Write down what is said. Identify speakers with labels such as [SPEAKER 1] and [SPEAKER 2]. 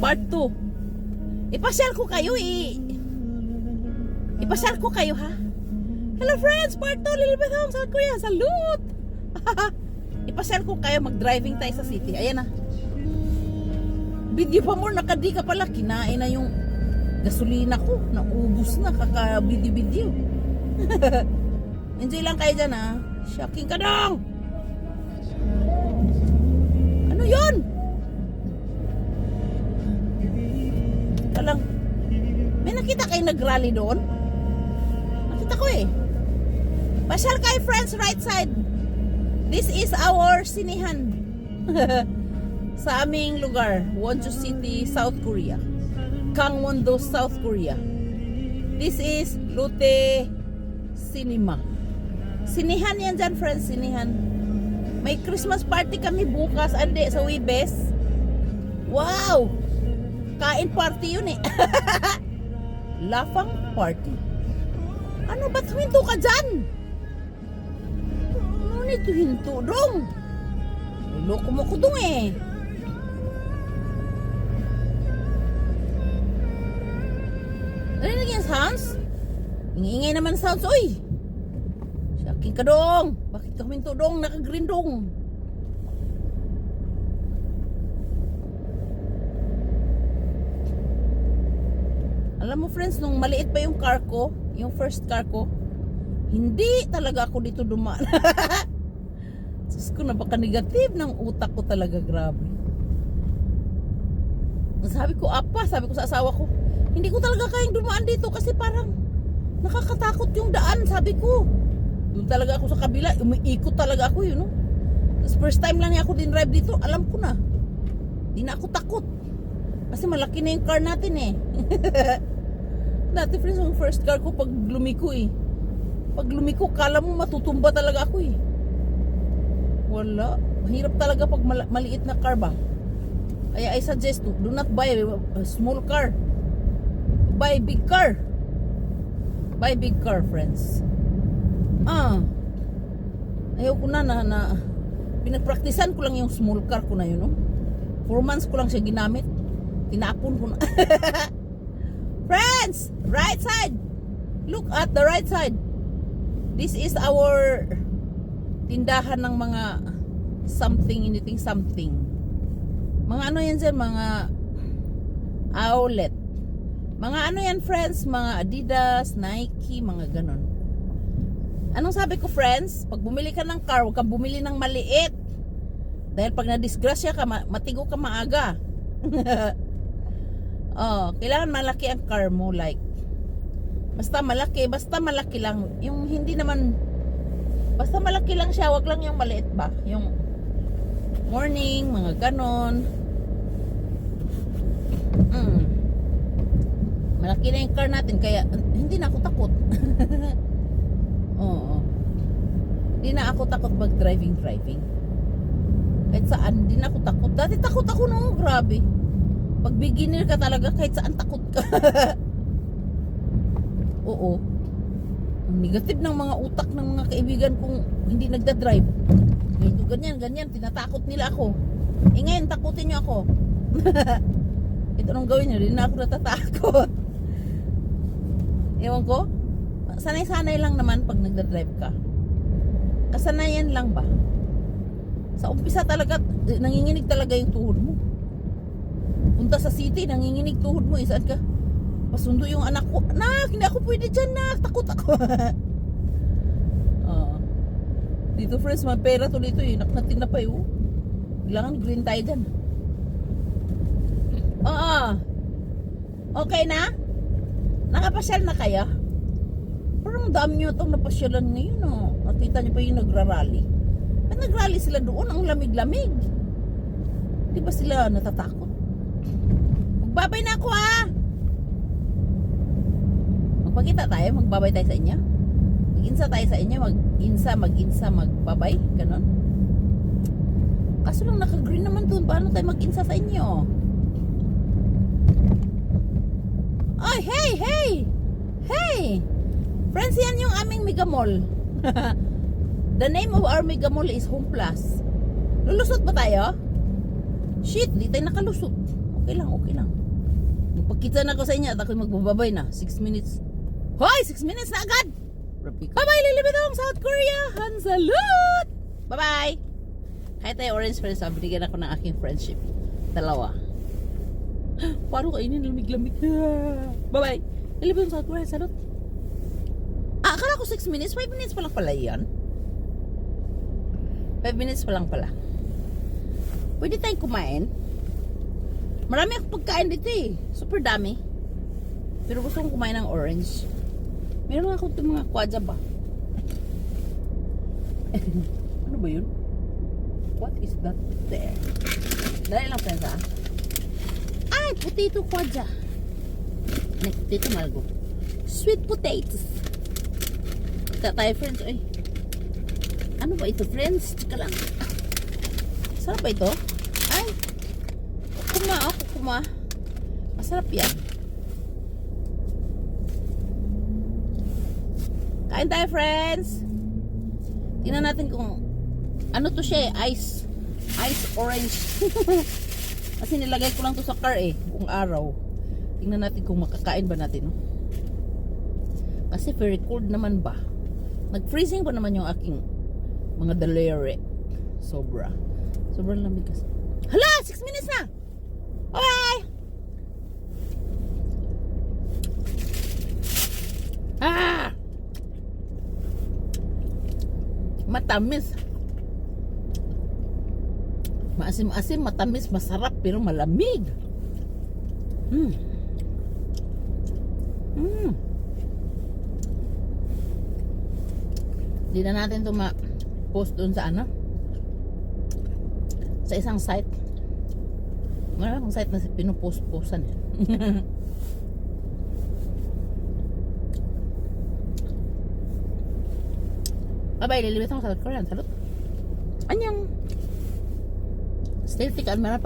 [SPEAKER 1] Part 2. Ipasyal ko kayo Ipasyal ko kayo ha. Hello friends, Part 2, Lilibet Home, South Korea. Salute! Ipasyal ko kayo, mag-driving tayo sa city. Ayan na. Video pa more, nakadi ka pala. Kinain na yung gasolina ko. Naubos na, kaka-video-video. Enjoy lang kayo dyan ha. Shocking ka dong! Ano yun? Talang, may nakita kayo nag-rally doon? Nakita ko eh. Pasyal kayo friends, right side. This is our sinihan. Sa aming lugar, Wonju City, South Korea. Gangwon-do, South Korea. This is Lotte Cinema. Sinihan yan dyan friends, sinihan. May Christmas party kami bukas, ande, sa Webes. Wow! Kain party yun eh. Lafang party. Ano ba't huminto ka dyan? Ano nito hinto dong? Loko mo ko dong eh. Narinig yung sounds? Ingingay naman sounds, oy! Shocking ka dong! Bakit ka huminto dong? Naka-green dong! Alam mo friends, nung maliit pa yung car ko, yung first car ko, hindi talaga ako dito dumaan. Sus ko, napaka-negative ng utak ko talaga, grabe. Sabi ko, sabi ko sa asawa ko, hindi ko talaga kayang dumaan dito kasi parang nakakatakot yung daan, sabi ko. Doon talaga ako sa kabila, umiikot talaga ako yun, no? Tapos first time lang niya ako din drive dito, alam ko na. Di na ako takot. Kasi malaki na yung car natin eh. Dati friends, yung first car ko pag lumiko eh. Pag lumiko, kala mo matutumba talaga ako eh. Wala. Mahirap talaga pag maliit na car ba. Kaya I suggest do not buy a small car. Buy big car. Buy big car, friends. Ayaw ko na pinagpraktisan ko lang yung small car ko na yun, no? 4 months ko lang siya ginamit. Tinapon ko na. Friends, right side. Look at the right side. This is our tindahan ng mga anything something. Mga ano yan dyan, mga outlet. Mga ano yan friends, mga Adidas, Nike, mga ganon. Anong sabi ko friends? Pag bumili ka ng car, huwag kang bumili ng maliit. Dahil pag na-disgrasya ka, matigo ka maaga. Kailangan malaki ang car mo, like basta malaki lang. Yung hindi naman, basta malaki lang siya, wag lang yung maliit ba. Yung morning, mga ganon. Malaki na yung car natin, kaya hindi na ako takot. Hindi na ako takot mag driving. Kahit saan, hindi na ako takot. Dati takot ako no, grabe. Pag beginner ka talaga, kahit saan takot ka. Oo. Ang negative ng mga utak ng mga kaibigan kong hindi nagda-drive. Ganyan, tinatakot nila ako. Ngayon, takutin nyo ako. Ito nung gawin nyo, hindi na ako natatakot. Ewan ko, sanay-sanay lang naman pag nagda-drive ka. Kasanayan lang ba? Sa umpisa talaga, nanginginig talaga yung tuhod mo. Punta sa city, nanginginig tuhod mo. Saan ka? Pasundo yung anak ko. Nak, hindi ako pwede dyan, nak. Takot ako. Dito friends, may pera to dito eh. Naknatin na pa eh. Kailangan green tayo dyan. Okay na? Nakapasyal na kaya? Parang dami nyo itong napasyalan ngayon. Nakita nyo pa yung nagrarally. At nagrally sila doon, ang lamig-lamig. Di ba sila natatakot? Magbabay na ako ha! Magpakita tayo, magbabay tayo sa inyo. Mag-insa tayo sa inyo, mag-insa, magbabay, ganon. Kaso lang naka-green naman doon, paano tayo mag-insa sa inyo? Ay, hey! Friends, yan yung aming Mega Mall. The name of our Mega Mall is Home Plus. Lulusot ba tayo? Shit, di tayo nakalusot. Okay lang, okay lang. Magpakita na ako sa inyo at ako'y magbababay na. 6 minutes. Hoy! 6 minutes na agad! Bye-bye, Lilibitong South Korea! Hansalut! Bye-bye! Kahit tayo orange friends, binigyan ako ng aking friendship. 2. Paano kainin? Lamig-lamig. Bye-bye! Lilibitong South Korea, salut! Akala ko 6 minutes. 5 minutes pa lang pala yan. 5 minutes pa lang pala. Pwede tayong kumain. Marami akong pagkain dito eh. Super dami. Pero gusto kong kumain ng orange. Meron ako itong mga kwadya ba? Ano ba yun? What is that there? Dali lang friends ha. Ay, potato kwadya. Potato malgo. Sweet potatoes. Kita tayo friends. Ay. Ano ba ito friends? Tsaka lang. Sarap ba ito? Ay. Kuma. Masarap yan. Kain tayo friends. Tingnan natin kung ano to siya eh. Ice orange. Kasi nilagay ko lang to sa car eh. Buong araw. Tingnan natin kung makakain ba natin. No? Kasi very cold naman ba. Nag-freezing pa naman yung aking mga dalere. Sobrang lamig kasi. Hala! 6 minutes na! Bye! Matamis. Maasim-asim, matamis, masarap, pero malamig. Hindi na natin ito ma-post doon sa ano? Sa isang site. Marami akong site na pinupost-postan. Bye-bye, lilibit ako sa Korean. Salut. Anyang. Still tikaan mo na,